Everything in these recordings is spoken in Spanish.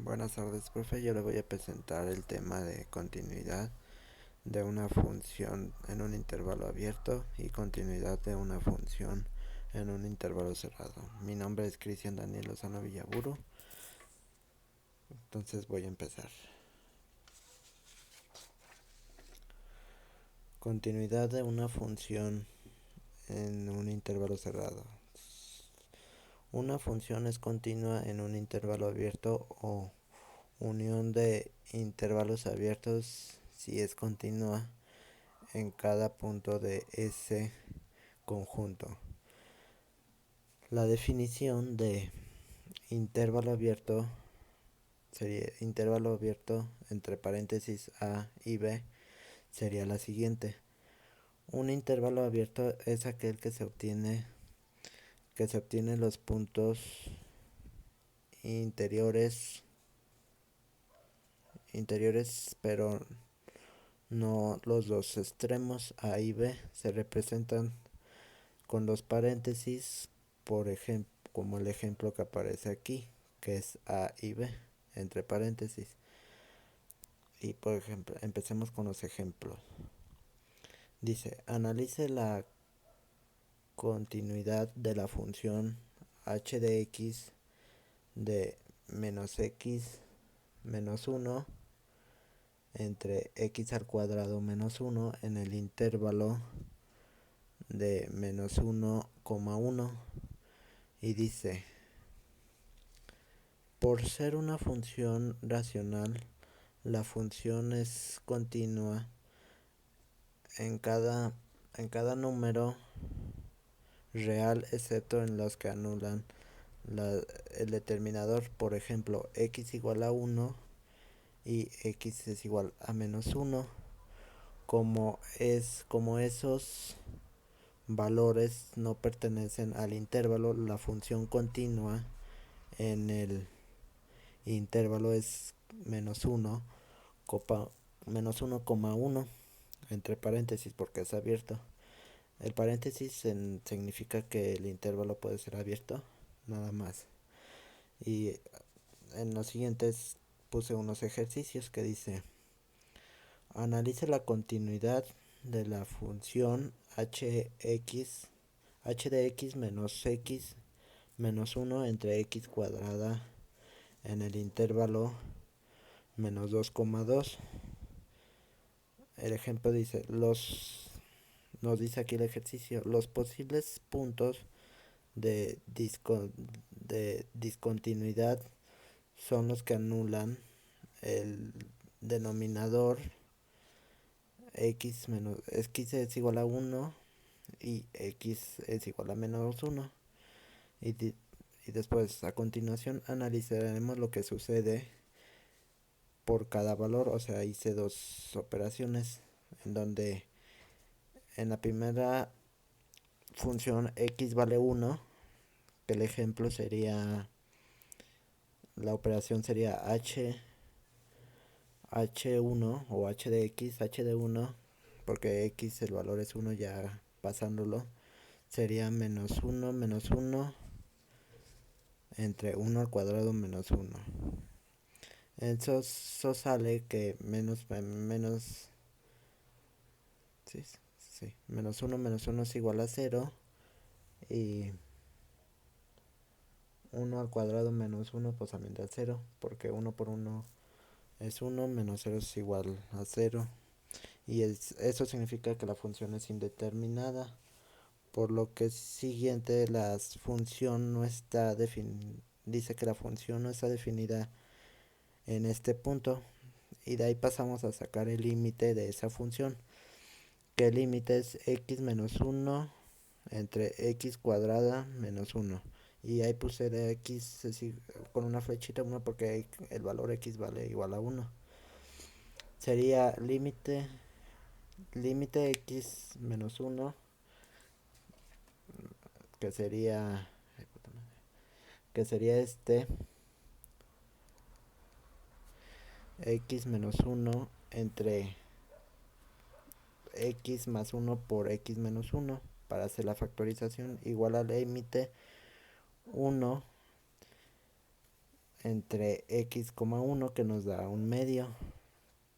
Buenas tardes, profe. Yo le voy a presentar el tema de continuidad de una función en un intervalo abierto y continuidad de una función en un intervalo cerrado. Mi nombre es Cristian Daniel Lozano Villaburu. Entonces voy a empezar. Continuidad de una función en un intervalo cerrado. Una función es continua en un intervalo abierto o unión de intervalos abiertos si es continua en cada punto de ese conjunto. La definición de intervalo abierto sería intervalo abierto entre paréntesis A y B sería la siguiente. Un intervalo abierto es aquel que se obtiene los puntos interiores pero no los dos extremos A y B se representan con los paréntesis, por ejemplo, como el ejemplo que aparece aquí, que es A y B, entre paréntesis. Y por ejemplo, empecemos con los ejemplos. Dice, analice la continuidad de la función h de x de menos x menos 1 entre x al cuadrado menos 1 en el intervalo de menos 1,1 y dice, por ser una función racional, la función es continua en cada número real excepto en los que anulan el determinador, por ejemplo, x igual a 1 y x es igual a menos 1. Como esos valores no pertenecen al intervalo, la función continua en el intervalo es menos 1, menos 1,1 entre paréntesis porque es abierto. El paréntesis significa que el intervalo puede ser abierto, nada más. Y en los siguientes puse unos ejercicios que dice, analice la continuidad de la función h de x menos 1 entre x cuadrada en el intervalo menos 2,2. El ejemplo dice, nos dice aquí el ejercicio, los posibles puntos de discontinuidad son los que anulan el denominador x es igual a 1 y x es igual a menos 1. Y, y después, a continuación, analizaremos lo que sucede por cada valor. O sea, hice dos operaciones en donde en la primera función x vale 1, que el ejemplo sería, la operación sería h1 o h de x, h de 1, porque x el valor es 1 ya pasándolo, sería menos 1 entre 1 al cuadrado menos 1. Eso sale que sí, sí, menos 1 es igual a 0 y 1 al cuadrado menos 1 pues también da 0, porque 1 por 1 es 1, menos 0 es igual a 0. Y eso significa que la función es indeterminada. Por lo que siguiente, dice que la función no está definida en este punto. Y de ahí pasamos a sacar el límite de esa función. Que el límite es x menos 1 entre x cuadrada menos 1. Y ahí puse de x con una flechita 1 porque el valor x vale igual a 1. Sería límite x menos 1, que sería x menos 1 entre x más 1 por x menos 1 para hacer la factorización igual al límite 1 entre x, 1 que nos da un medio.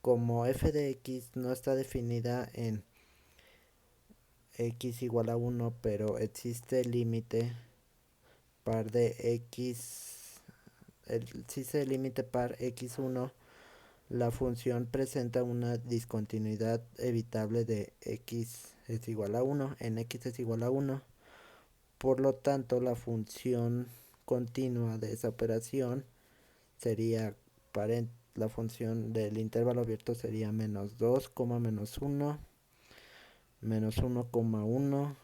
Como f de x no está definida en x igual a 1, pero existe el límite par de x, existe el límite par x1, la función presenta una discontinuidad evitable de x es igual a 1, en x es igual a 1. Por lo tanto, la función continua de esa operación sería, la función del intervalo abierto sería menos 2, menos 1, menos 1,1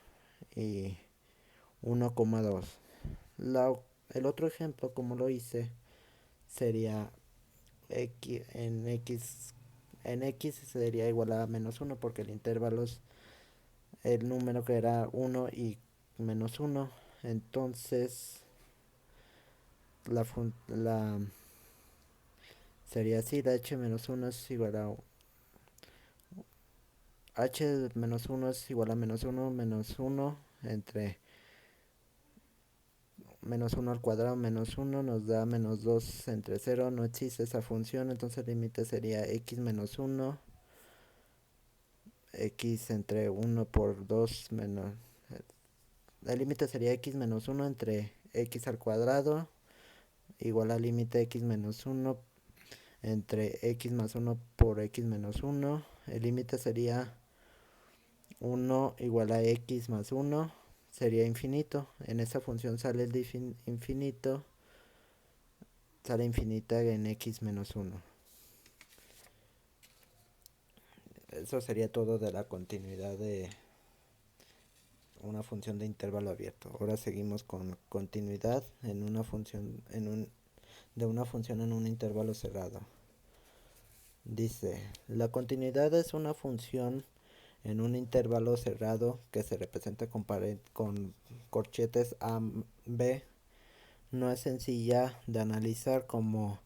y 1,2. El otro ejemplo, como lo hice, sería en x sería igual a menos 1 porque el intervalo es el número que era 1 y menos 1. Entonces la sería así, la h menos 1 es igual a h menos 1 es igual a menos 1 entre menos 1 al cuadrado menos 1 nos da menos 2 entre 0. No existe esa función, entonces el límite sería x menos 1, x entre 1 por 2 menos... El límite sería x menos 1 entre x al cuadrado igual al límite x menos 1 entre x más 1 por x menos 1. El límite sería 1 igual a x más 1, sería infinito. En esa función sale el infinito, sale infinita en x menos 1. Eso sería todo de la continuidad de una función de intervalo abierto. Ahora seguimos con continuidad en una función de una función en un intervalo cerrado. Dice, la continuidad es una función en un intervalo cerrado que se representa con corchetes A, B. No es sencilla de analizar como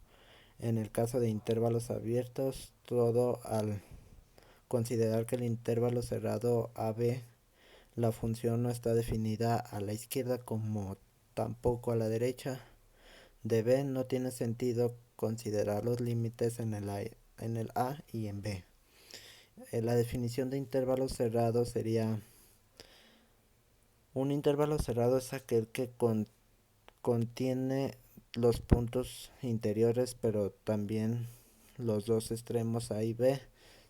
en el caso de intervalos abiertos, todo al considerar que el intervalo cerrado AB, la función no está definida a la izquierda como tampoco a la derecha. De B no tiene sentido considerar los límites en el A y en B. La definición de intervalo cerrado sería: un intervalo cerrado es aquel que contiene los puntos interiores, pero también los dos extremos A y B.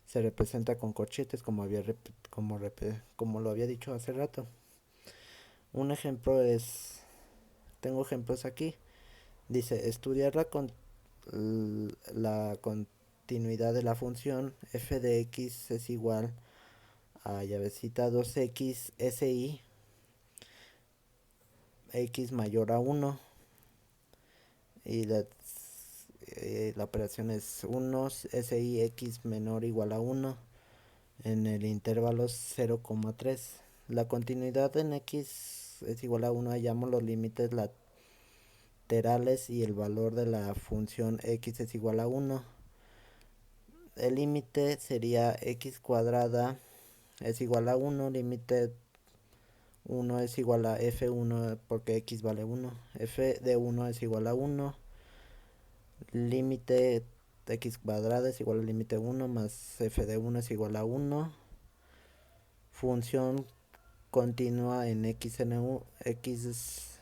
Se representa con corchetes, como lo había dicho hace rato. Un ejemplo es, tengo ejemplos aquí. Dice, estudiar la continuidad de la función f de x es igual a llavecita 2x si x mayor a 1 y la operación es 1 si x menor o igual a 1 en el intervalo 0,3. La continuidad en x es igual a 1, hallamos los límites laterales y el valor de la función x es igual a 1. El límite sería x cuadrada es igual a 1, límite 1 es igual a f1 porque x vale 1, f de 1 es igual a 1, límite x cuadrada es igual al límite 1 más f de 1 es igual a 1, función continua en x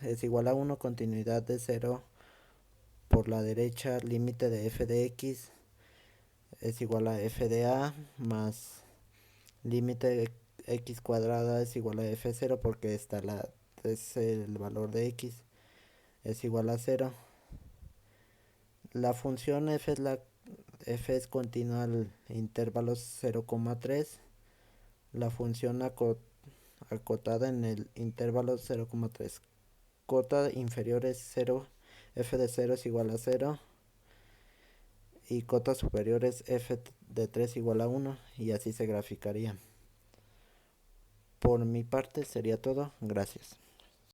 es igual a 1, continuidad de 0 por la derecha, límite de f de x es igual a f de a más límite de x cuadrada es igual a f0 porque es el valor de x es igual a 0. La función f es continua al intervalo 0,3. La función acotada en el intervalo 0,3. Cota inferior es 0, f de 0 es igual a 0 y cota superior es f de 3 igual a 1 y así se graficaría. Por mi parte sería todo. Gracias.